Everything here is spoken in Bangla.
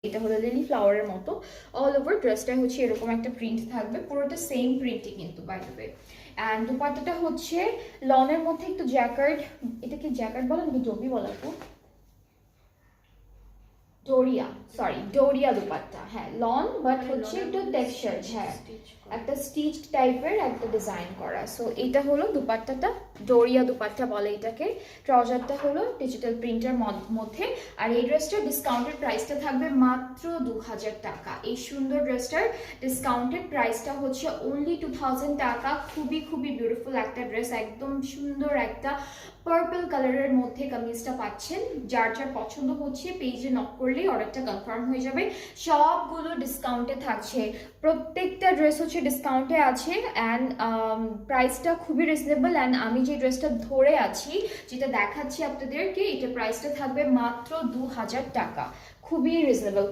এটা হলো লিলি ফ্লাওয়ারের মতো অল ওভার ড্রেসটা হচ্ছে এরকম একটা প্রিন্ট থাকবে, পুরোটা সেম প্রিন্টই কিন্তু বাই দ্য ওয়ে। অ্যান্ড দুপাট্টাটা হচ্ছে লনের মধ্যে একটু জ্যাকার্ড, এটা কি জ্যাকার্ড বলেন নাকি জবি বলা তো, ডোরিয়া, সরি ডোরিয়া দুপাট্টা, হ্যাঁ লন বাট হচ্ছে একটু টেক্সচার, হ্যাঁ একটা স্টিচ টাইপের একটা ডিজাইন করা। সো এটা হলো দুপাট্টাটা, ডোরিয়া দুপাট্টা বলে এটাকে। ট্রাউজারটা হলো ডিজিটাল প্রিন্টের মধ্যে। আর এই ড্রেসটার ডিসকাউন্টেড প্রাইসটা থাকবে মাত্র 2000 টাকা। এই সুন্দর ড্রেসটার ডিসকাউন্টেড প্রাইসটা হচ্ছে অনলি 2000 টাকা। খুবই খুবই বিউটিফুল একটা ড্রেস, একদম সুন্দর একটা পার্পল কালারের মধ্যে কামিজটা পাচ্ছেন। যার যার পছন্দ হচ্ছে পেজে নক করলেই অর্ডারটা কনফার্ম হয়ে যাবে। সবগুলো ডিসকাউন্টে থাকছে, প্রত্যেকটা ড্রেস হচ্ছে ডিসকাউন্টে আছে। অ্যান্ড প্রাইসটা খুবই রিজনেবল। অ্যান্ড আমি যে ড্রেসটা ধরে আছি, যেটা দেখাচ্ছি আপনাদেরকে, এটা প্রাইসটা থাকবে মাত্র 2000 টাকা, খুবই রিজনেবল।